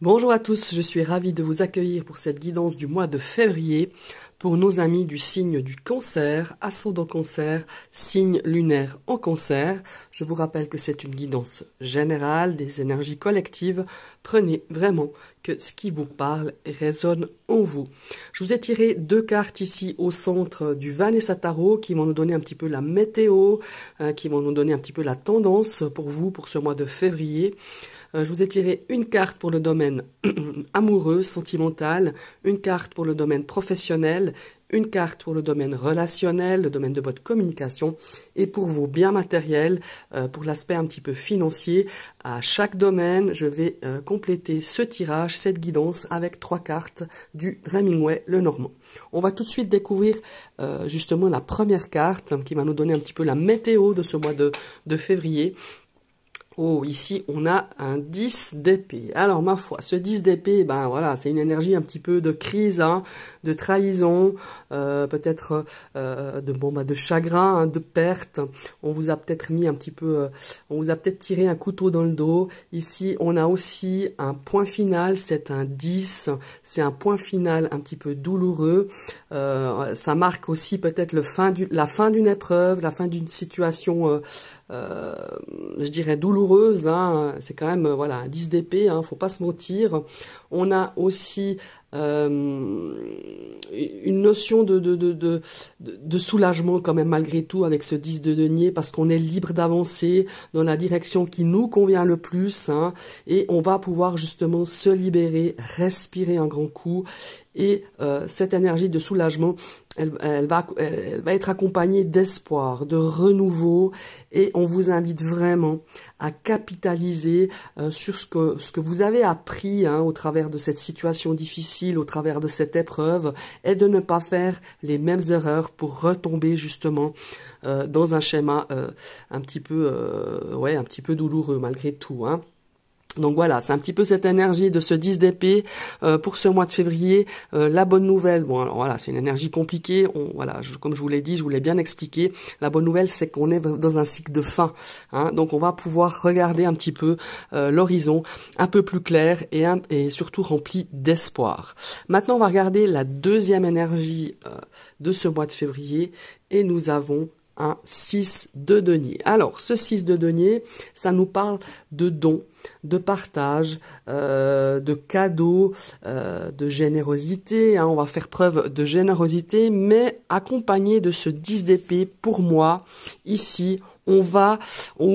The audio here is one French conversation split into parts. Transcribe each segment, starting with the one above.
Bonjour à tous, je suis ravie de vous accueillir pour cette guidance du mois de février pour nos amis du signe du Cancer, ascendant Cancer, signe lunaire en Cancer. Je vous rappelle que c'est une guidance générale des énergies collectives. Prenez vraiment que ce qui vous parle résonne en vous. Je vous ai tiré deux cartes ici au centre du Vanessa Tarot qui vont nous donner un petit peu la météo, qui vont nous donner un petit peu la tendance pour vous pour ce mois de février. Je vous ai tiré une carte pour le domaine amoureux, sentimental, une carte pour le domaine professionnel, une carte pour le domaine relationnel, le domaine de votre communication, et pour vos biens matériels, pour l'aspect un petit peu financier. À chaque domaine, je vais compléter ce tirage, cette guidance, avec 3 cartes du Hemingway le Normand. On va tout de suite découvrir justement la première carte qui va nous donner un petit peu la météo de ce mois de février. Oh, ici, on a un 10 d'épée. Alors, ma foi, ce 10 d'épée, ben voilà, c'est une énergie un petit peu de crise, hein, de trahison, peut-être de chagrin, hein, de perte. On vous a peut-être mis un petit peu, on vous a peut-être tiré un couteau dans le dos. Ici, on a aussi un point final, c'est un 10. C'est un point final un petit peu douloureux. Ça marque aussi peut-être la fin d'une épreuve, la fin d'une situation je dirais douloureuse, hein. C'est quand même voilà un 10 d'épée, hein, faut pas se mentir. On a aussi une notion de soulagement quand même malgré tout avec ce 10 de denier, parce qu'on est libre d'avancer dans la direction qui nous convient le plus, hein, et on va pouvoir justement se libérer, respirer un grand coup, et cette énergie de soulagement, elle va être accompagnée d'espoir, de renouveau, et on vous invite vraiment à capitaliser sur ce que vous avez appris, hein, au travers de cette situation difficile, au travers de cette épreuve, et de ne pas faire les mêmes erreurs pour retomber justement dans un schéma un petit peu douloureux malgré tout, hein. Donc voilà, c'est un petit peu cette énergie de ce 10 d'épée pour ce mois de février. La bonne nouvelle, bon alors voilà, c'est une énergie compliquée. Comme je vous l'ai dit, je vous l'ai bien expliqué. La bonne nouvelle, c'est qu'on est dans un cycle de fin, hein, donc on va pouvoir regarder un petit peu l'horizon un peu plus clair et surtout rempli d'espoir. Maintenant, on va regarder la deuxième énergie de ce mois de février et nous avons un 6 de denier. Alors, ce 6 de denier, ça nous parle de dons, de partage, de cadeaux, de générosité, hein. On va faire preuve de générosité, mais accompagné de ce 10 d'épée, pour moi, ici, ou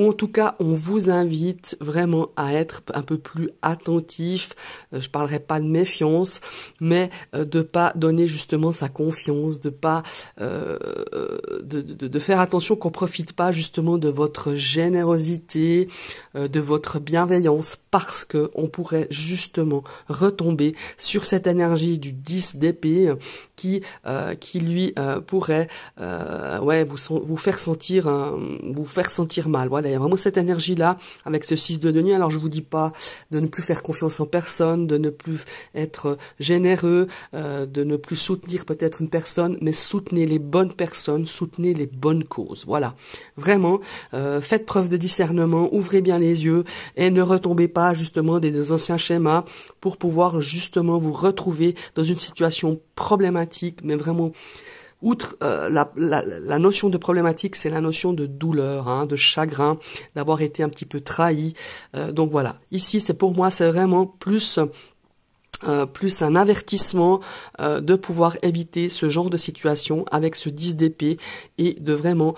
en tout cas, on vous invite vraiment à être un peu plus attentif. Je parlerai pas de méfiance, mais de pas donner justement sa confiance, de pas de faire attention qu'on profite pas justement de votre générosité, de votre bienveillance, parce que on pourrait justement retomber sur cette énergie du 10 d'épée qui lui pourrait vous faire sentir mal. Voilà, il y a vraiment cette énergie-là avec ce 6 de denier. Alors, je vous dis pas de ne plus faire confiance en personne, de ne plus être généreux, de ne plus soutenir peut-être une personne, mais soutenez les bonnes personnes, soutenez les bonnes causes. Voilà, vraiment, faites preuve de discernement, ouvrez bien les yeux et ne retombez pas justement des anciens schémas pour pouvoir justement vous retrouver dans une situation problématique, mais vraiment. Outre la notion de problématique, c'est la notion de douleur, hein, de chagrin, d'avoir été un petit peu trahi. Donc voilà, ici c'est pour moi, c'est vraiment plus un avertissement de pouvoir éviter ce genre de situation avec ce 10 d'épée et de vraiment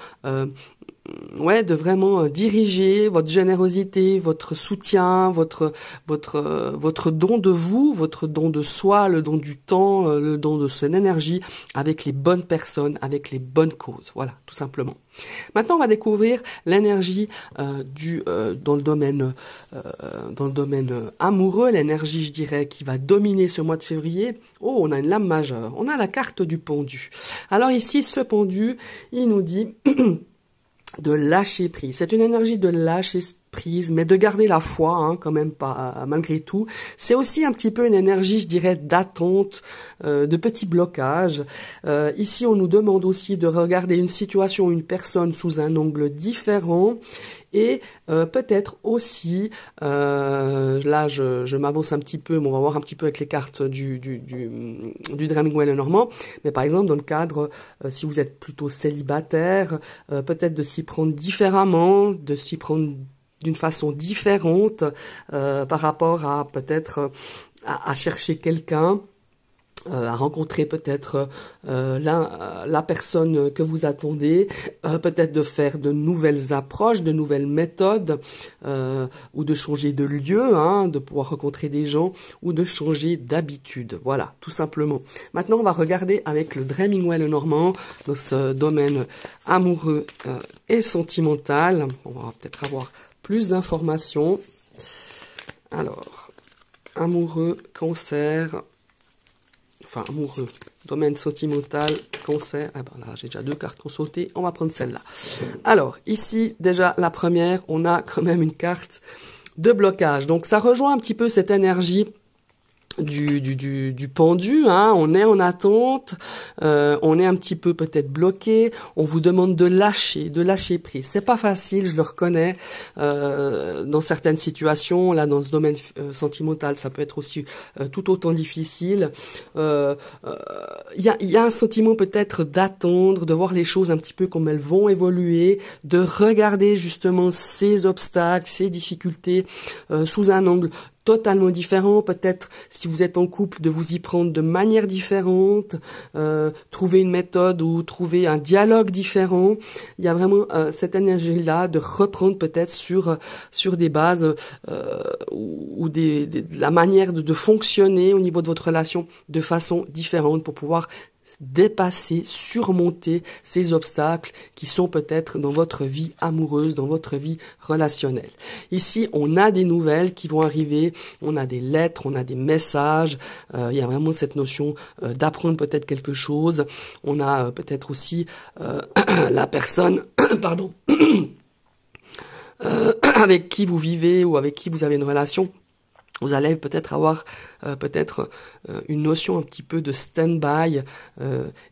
diriger votre générosité, votre soutien, votre don de vous, votre don de soi, le don du temps, le don de son énergie avec les bonnes personnes, avec les bonnes causes. Voilà, tout simplement. Maintenant, on va découvrir l'énergie dans le domaine amoureux, l'énergie, je dirais, qui va dominer ce mois de février. Oh, on a une lame majeure. On a la carte du pendu. Alors ici, ce pendu, il nous dit de lâcher prise. C'est une énergie de lâcher prise, mais de garder la foi, hein, quand même pas malgré tout. C'est aussi un petit peu une énergie, je dirais, d'attente, de petits blocages. Ici, on nous demande aussi de regarder une situation, une personne sous un angle différent. Et peut-être aussi, là je m'avance un petit peu, mais on va voir un petit peu avec les cartes du Dreaming Well Normand, mais par exemple dans le cadre, si vous êtes plutôt célibataire, peut-être de s'y prendre différemment, de s'y prendre d'une façon différente par rapport à peut-être à chercher quelqu'un. À rencontrer peut-être la personne que vous attendez, peut-être de faire de nouvelles approches, de nouvelles méthodes, ou de changer de lieu, hein, de pouvoir rencontrer des gens, ou de changer d'habitude. Voilà, tout simplement. Maintenant, on va regarder avec le Dreaming Well Normand, dans ce domaine amoureux et sentimental. On va peut-être avoir plus d'informations. Alors, amoureux, cancer... Enfin, amoureux, domaine sentimental, cancer. Ah ben là, j'ai déjà 2 cartes qui ont sauté. On va prendre celle-là. Alors, ici, déjà, la première, on a quand même une carte de blocage. Donc, ça rejoint un petit peu cette énergie du pendu, hein. On est en attente, on est un petit peu peut-être bloqué, on vous demande de lâcher prise. C'est pas facile, je le reconnais, dans certaines situations, là dans ce domaine sentimental, ça peut être aussi tout autant difficile. Il y a un sentiment peut-être d'attendre, de voir les choses un petit peu comme elles vont évoluer, de regarder justement ces obstacles, ces difficultés sous un angle totalement différent, peut-être si vous êtes en couple, de vous y prendre de manière différente, trouver une méthode ou trouver un dialogue différent. Il y a vraiment cette énergie-là de reprendre peut-être sur des bases ou la manière de fonctionner au niveau de votre relation de façon différente pour pouvoir dépasser, surmonter ces obstacles qui sont peut-être dans votre vie amoureuse, dans votre vie relationnelle. Ici, on a des nouvelles qui vont arriver, on a des lettres, on a des messages, il y a vraiment cette notion d'apprendre peut-être quelque chose. On a peut-être aussi la personne, pardon, avec qui vous vivez ou avec qui vous avez une relation. Vous allez peut-être avoir une notion un petit peu de stand-by,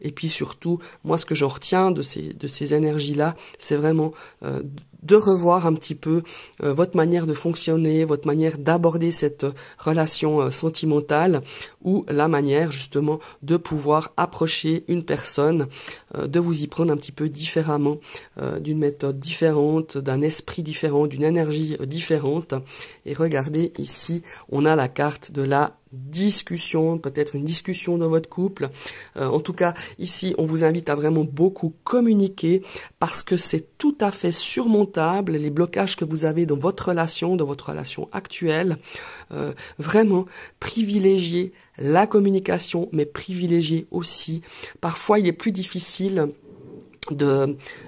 et puis surtout, moi ce que j'en retiens de ces énergies-là, c'est vraiment de revoir un petit peu votre manière de fonctionner, votre manière d'aborder cette relation sentimentale, ou la manière justement de pouvoir approcher une personne, de vous y prendre un petit peu différemment, d'une méthode différente, d'un esprit différent, d'une énergie différente. Et regardez ici, on a la carte de la discussion, peut-être une discussion dans votre couple. En tout cas, ici, on vous invite à vraiment beaucoup communiquer parce que c'est tout à fait surmontable, les blocages que vous avez dans votre relation actuelle. Vraiment, privilégier la communication, mais privilégier aussi. Parfois, il est plus difficile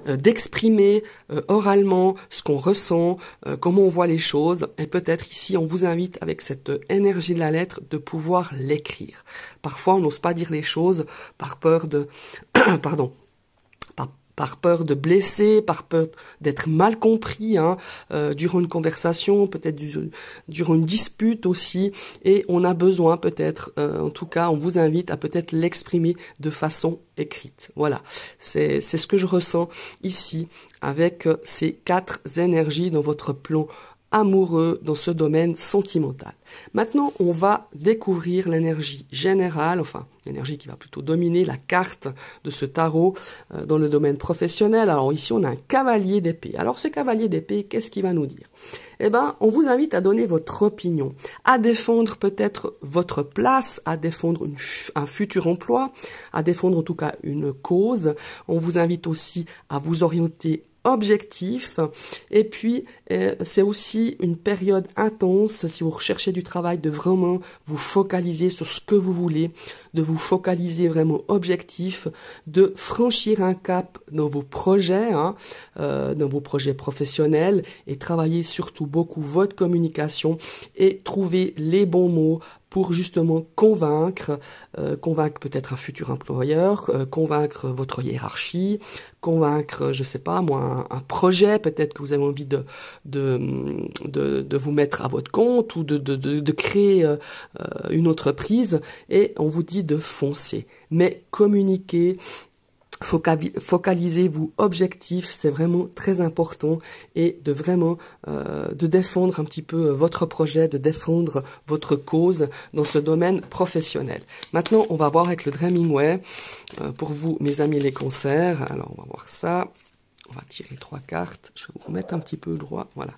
d'exprimer oralement ce qu'on ressent, comment on voit les choses, et peut-être ici on vous invite avec cette énergie de la lettre de pouvoir l'écrire. Parfois on n'ose pas dire les choses par peur de pardon, par peur de blesser, par peur d'être mal compris, hein, durant une conversation, peut-être durant une dispute aussi, et on a besoin peut-être, en tout cas, on vous invite à peut-être l'exprimer de façon écrite. Voilà, c'est ce que je ressens ici avec ces 4 énergies dans votre plan amoureux dans ce domaine sentimental. Maintenant, on va découvrir l'énergie générale, enfin, l'énergie qui va plutôt dominer la carte de ce tarot dans le domaine professionnel. Alors ici, on a un cavalier d'épée. Alors ce cavalier d'épée, qu'est-ce qu'il va nous dire? Eh ben, on vous invite à donner votre opinion, à défendre peut-être votre place, à défendre un futur emploi, à défendre en tout cas une cause. On vous invite aussi à vous orienter objectif, et puis c'est aussi une période intense si vous recherchez du travail, de vraiment vous focaliser sur ce que vous voulez, de vous focaliser vraiment objectif, de franchir un cap dans vos projets, dans vos projets professionnels, et travailler surtout beaucoup votre communication et trouver les bons mots pour justement convaincre peut-être un futur employeur, convaincre votre hiérarchie, convaincre, je sais pas moi, un projet, peut-être que vous avez envie de vous mettre à votre compte ou de créer une entreprise, et on vous dit de foncer. Mais communiquer, focalisez-vous objectif, c'est vraiment très important, et de vraiment de défendre un petit peu votre projet, de défendre votre cause dans ce domaine professionnel. Maintenant, on va voir avec le Dreaming Way pour vous, mes amis les cancers. Alors, on va voir ça. On va tirer 3 cartes. Je vais vous remettre un petit peu droit. Voilà.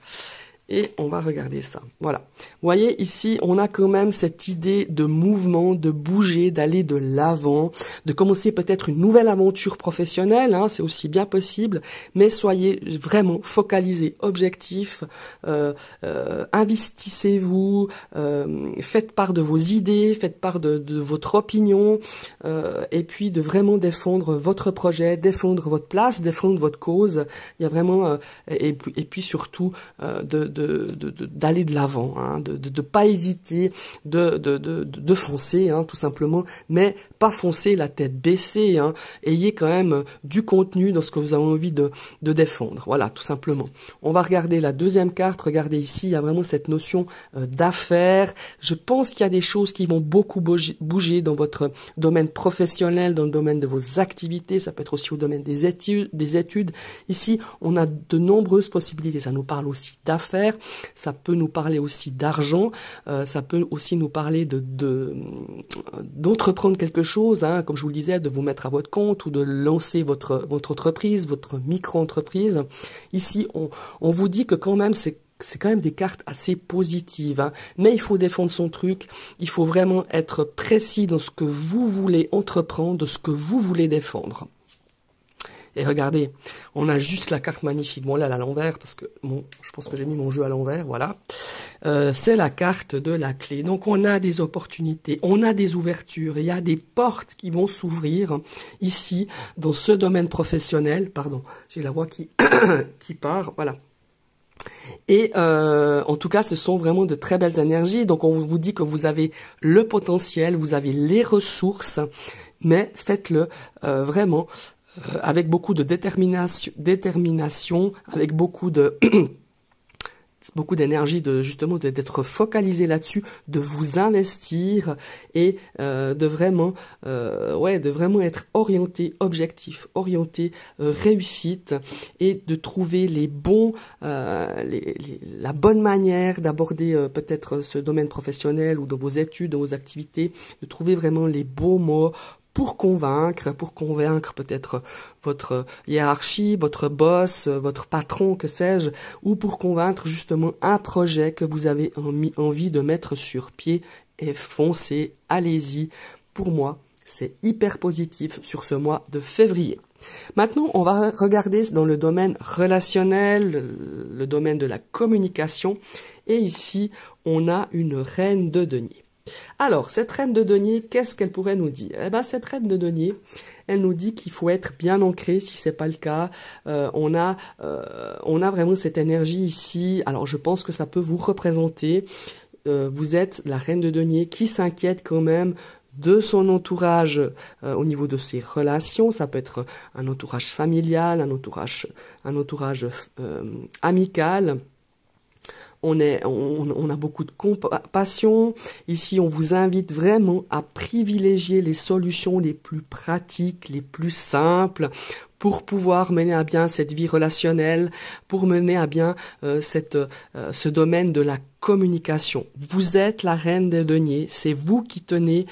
Et on va regarder ça. Voilà. Vous voyez, ici, on a quand même cette idée de mouvement, de bouger, d'aller de l'avant, de commencer peut-être une nouvelle aventure professionnelle, c'est aussi bien possible, mais soyez vraiment focalisés, objectifs, investissez-vous, faites part de vos idées, faites part de votre opinion, et puis de vraiment défendre votre projet, défendre votre place, défendre votre cause. Il y a vraiment, et puis surtout, d'aller de l'avant, de pas hésiter, de foncer, tout simplement, mais pas foncer la tête baissée, ayez quand même du contenu dans ce que vous avez envie de défendre, voilà, tout simplement. On va regarder la deuxième carte. Regardez ici, il y a vraiment cette notion d'affaires. Je pense qu'il y a des choses qui vont beaucoup bouger dans votre domaine professionnel, dans le domaine de vos activités, ça peut être aussi au domaine des études. Ici, on a de nombreuses possibilités, ça nous parle aussi d'affaires, ça peut nous parler aussi d'argent, ça peut aussi nous parler d'entreprendre quelque chose, comme je vous le disais, de vous mettre à votre compte ou de lancer votre entreprise, votre micro-entreprise. Ici, on vous dit que quand même, c'est quand même des cartes assez positives, mais il faut défendre son truc, il faut vraiment être précis dans ce que vous voulez entreprendre, de ce que vous voulez défendre. Et regardez, on a juste la carte magnifique. Bon, là, à l'envers, parce que bon, je pense que j'ai mis mon jeu à l'envers, voilà. C'est la carte de la clé. Donc, on a des opportunités, on a des ouvertures, il y a des portes qui vont s'ouvrir ici, dans ce domaine professionnel. Pardon, j'ai la voix qui, qui part, voilà. Et en tout cas, ce sont vraiment de très belles énergies. Donc, on vous dit que vous avez le potentiel, vous avez les ressources, mais faites-le vraiment avec beaucoup de détermination, avec beaucoup de beaucoup d'énergie, justement d'être focalisé là-dessus, de vous investir et de vraiment être orienté objectif, orienté réussite, et de trouver les bons la bonne manière d'aborder peut-être ce domaine professionnel ou dans vos études, dans vos activités, de trouver vraiment les bons mots pour convaincre peut-être votre hiérarchie, votre boss, votre patron, que sais-je, ou pour convaincre justement un projet que vous avez envie de mettre sur pied, et foncez, allez-y. Pour moi, c'est hyper positif sur ce mois de février. Maintenant, on va regarder dans le domaine relationnel, le domaine de la communication, et ici, on a une reine de denier. Alors, cette reine de denier, qu'est-ce qu'elle pourrait nous dire? Eh ben, cette reine de denier, elle nous dit qu'il faut être bien ancré. Si c'est pas le cas, on a vraiment cette énergie ici. Alors, je pense que ça peut vous représenter. Vous êtes la reine de denier qui s'inquiète quand même de son entourage au niveau de ses relations. Ça peut être un entourage familial, un entourage amical. On a beaucoup de compassion. Ici, on vous invite vraiment à privilégier les solutions les plus pratiques, les plus simples, pour pouvoir mener à bien cette vie relationnelle, pour mener à bien ce domaine de la communication. Vous êtes la reine des deniers, c'est vous qui tenez,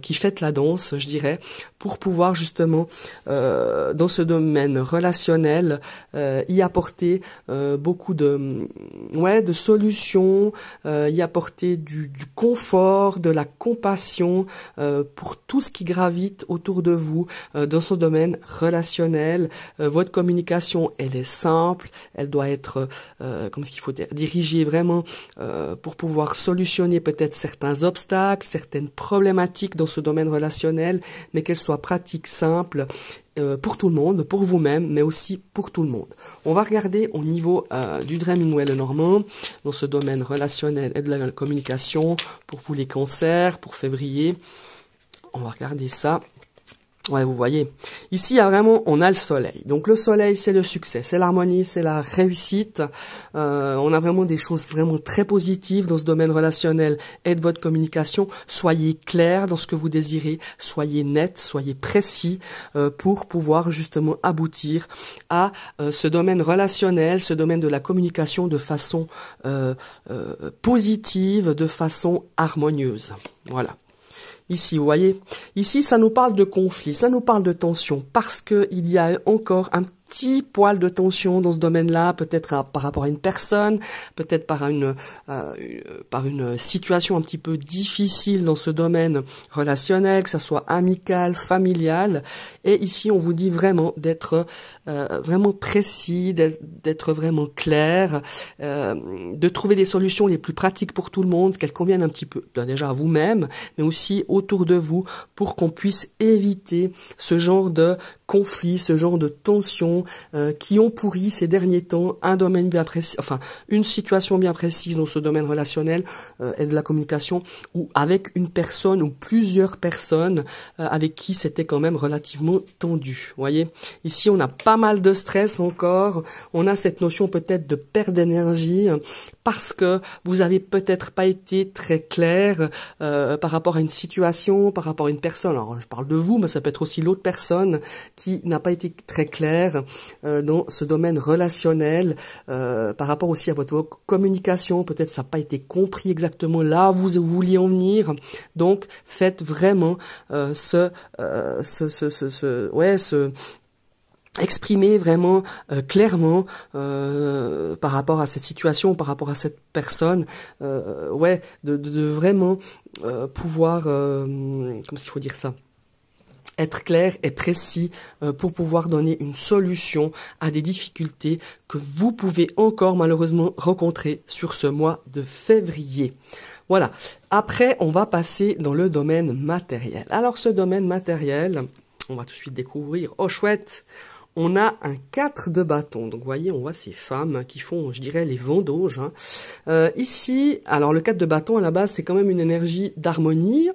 qui faites la danse, je dirais, pour pouvoir justement, dans ce domaine relationnel, y apporter beaucoup de solutions, y apporter du confort, de la compassion pour tout ce qui gravite autour de vous dans ce domaine relationnel. relationnel. Votre communication, elle est simple, elle doit être, comment est-ce qu'il faut dire, dirigée vraiment pour pouvoir solutionner peut-être certains obstacles, certaines problématiques dans ce domaine relationnel, mais qu'elle soit pratique, simple, pour tout le monde, pour vous-même, mais aussi pour tout le monde. On va regarder au niveau du Dreaming Lenormand, dans ce domaine relationnel et de la communication, pour vous les cancers, pour février. On va regarder ça. Ouais, vous voyez. Ici, il y a vraiment, on a le soleil. Donc, le soleil, c'est le succès, c'est l'harmonie, c'est la réussite. On a vraiment des choses vraiment très positives dans ce domaine relationnel et de votre communication. Soyez clair dans ce que vous désirez, soyez net, soyez précis pour pouvoir justement aboutir à ce domaine relationnel, ce domaine de la communication de façon positive, de façon harmonieuse. Voilà. Ici, vous voyez, ici, ça nous parle de conflit, ça nous parle de tension, parce que il y a encore un petit poil de tension dans ce domaine-là, peut-être par rapport à une personne, peut-être par une situation un petit peu difficile dans ce domaine relationnel, que ça soit amical, familial. Et ici, on vous dit vraiment d'être vraiment précis, d'être vraiment clair, de trouver des solutions les plus pratiques pour tout le monde, qu'elles conviennent un petit peu déjà à vous-même, mais aussi autour de vous, pour qu'on puisse éviter ce genre de conflits, ce genre de tensions qui ont pourri ces derniers temps un domaine bien précis, enfin une situation bien précise dans ce domaine relationnel et de la communication, ou avec une personne ou plusieurs personnes avec qui c'était quand même relativement tendu. Vous voyez, ici on a pas mal de stress encore, on a cette notion peut-être de perte d'énergie parce que vous avez peut-être pas été très clair par rapport à une situation, par rapport à une personne. Alors je parle de vous, mais ça peut être aussi l'autre personne qui n'a pas été très claire dans ce domaine relationnel, par rapport aussi à votre communication, peut-être ça n'a pas été compris exactement là où vous vouliez en venir. Donc faites vraiment exprimer vraiment clairement par rapport à cette situation, par rapport à cette personne, de vraiment pouvoir, comment il faut dire ça, être clair et précis pour pouvoir donner une solution à des difficultés que vous pouvez encore malheureusement rencontrer sur ce mois de février. Voilà. Après, on va passer dans le domaine matériel. Alors, ce domaine matériel, on va tout de suite découvrir. Oh, chouette! On a un 4 de bâton. Donc, vous voyez, on voit ces femmes qui font, je dirais, les vendanges. Ici, alors, le 4 de bâton, à la base, c'est quand même une énergie d'harmonie,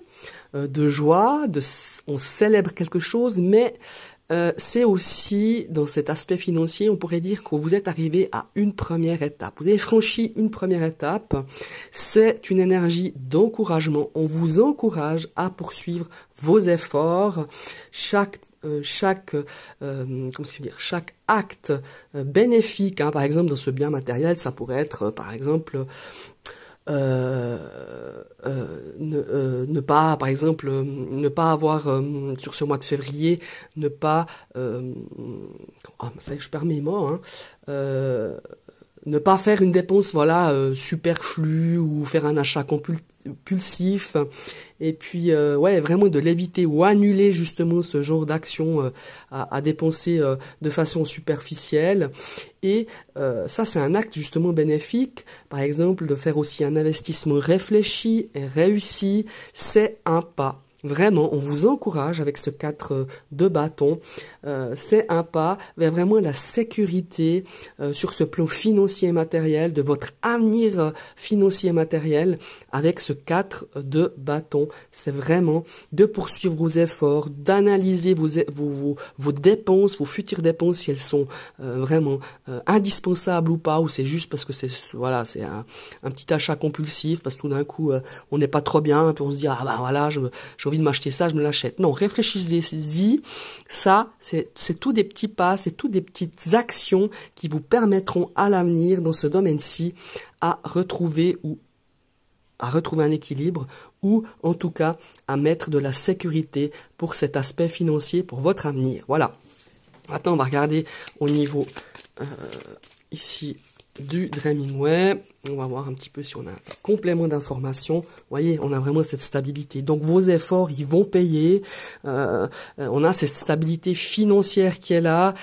de joie, on célèbre quelque chose, mais c'est aussi, dans cet aspect financier, on pourrait dire que vous êtes arrivé à une première étape. Vous avez franchi une première étape. C'est une énergie d'encouragement. On vous encourage à poursuivre vos efforts. Chaque acte bénéfique, par exemple, dans ce bien matériel, ça pourrait être, par exemple, ne pas, par exemple, ne pas avoir sur ce mois de février, ne pas, ça y est, je perds mes mots, ne pas faire une dépense, superflue ou faire un achat compulsif, et puis vraiment de l'éviter ou annuler justement ce genre d'action à dépenser de façon superficielle. Et ça, c'est un acte justement bénéfique. Par exemple, de faire aussi un investissement réfléchi et réussi, c'est un pas. Vraiment, on vous encourage avec ce 4 de bâton. C'est un pas vers vraiment la sécurité sur ce plan financier et matériel, de votre avenir financier et matériel avec ce 4 de bâton. C'est vraiment de poursuivre vos efforts, d'analyser vos dépenses, vos futures dépenses, si elles sont vraiment indispensables ou pas, ou c'est juste parce que c'est un petit achat compulsif, parce que tout d'un coup on n'est pas trop bien, puis on se dit j'ai envie de m'acheter ça, je me l'achète. Non, réfléchissez-y. Ça, c'est tout des petits pas, c'est tout des petites actions qui vous permettront à l'avenir, dans ce domaine-ci, à retrouver un équilibre, ou en tout cas à mettre de la sécurité pour cet aspect financier, pour votre avenir. Voilà. Maintenant, on va regarder au niveau ici du Dreamingway. On va voir un petit peu si on a un complément d'information. Vous voyez, on a vraiment cette stabilité. Donc vos efforts, ils vont payer. On a cette stabilité financière qui est là,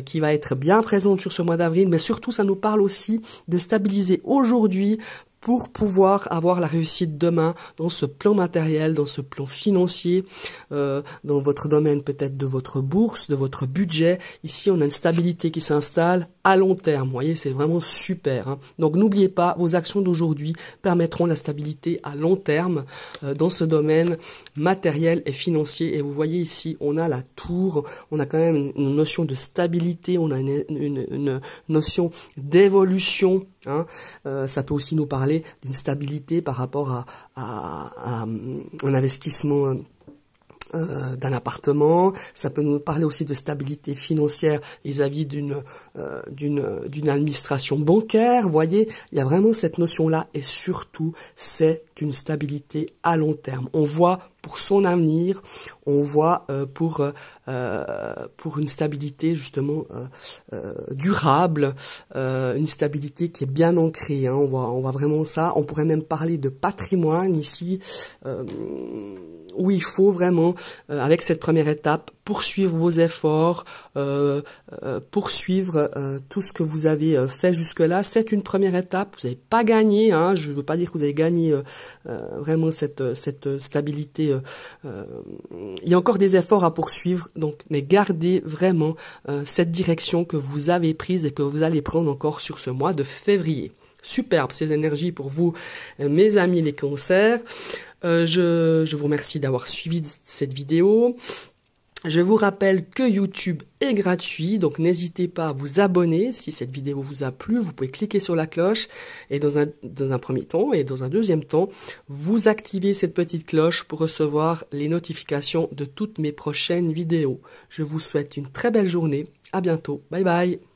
qui va être bien présente sur ce mois d'avril. Mais surtout, ça nous parle aussi de stabiliser aujourd'hui pour pouvoir avoir la réussite demain dans ce plan matériel, dans ce plan financier, dans votre domaine peut-être de votre bourse, de votre budget. Ici, on a une stabilité qui s'installe à long terme. Vous voyez, c'est vraiment super, hein. Donc, n'oubliez pas, vos actions d'aujourd'hui permettront la stabilité à long terme dans ce domaine matériel et financier. Et vous voyez ici, on a la tour, on a quand même une notion de stabilité, on a une notion d'évolution. Hein, ça peut aussi nous parler d'une stabilité par rapport à un investissement d'un appartement. Ça peut nous parler aussi de stabilité financière vis-à-vis d'une administration bancaire. Vous voyez, il y a vraiment cette notion-là et surtout, c'est une stabilité à long terme. On voit pour son avenir, on voit pour une stabilité justement durable, une stabilité qui est bien ancrée. Hein. On voit vraiment ça. On pourrait même parler de patrimoine ici, où il faut vraiment, avec cette première étape, poursuivre vos efforts, poursuivre tout ce que vous avez fait jusque-là. C'est une première étape. Vous n'avez pas gagné. Hein. Je ne veux pas dire que vous avez gagné vraiment cette stabilité. Il y a encore des efforts à poursuivre, donc, mais gardez vraiment cette direction que vous avez prise et que vous allez prendre encore sur ce mois de février. Superbe ces énergies pour vous, mes amis les cancers. Je vous remercie d'avoir suivi cette vidéo. Je vous rappelle que YouTube est gratuit, donc n'hésitez pas à vous abonner si cette vidéo vous a plu. Vous pouvez cliquer sur la cloche et dans un premier temps et dans un deuxième temps, vous activez cette petite cloche pour recevoir les notifications de toutes mes prochaines vidéos. Je vous souhaite une très belle journée. À bientôt. Bye bye.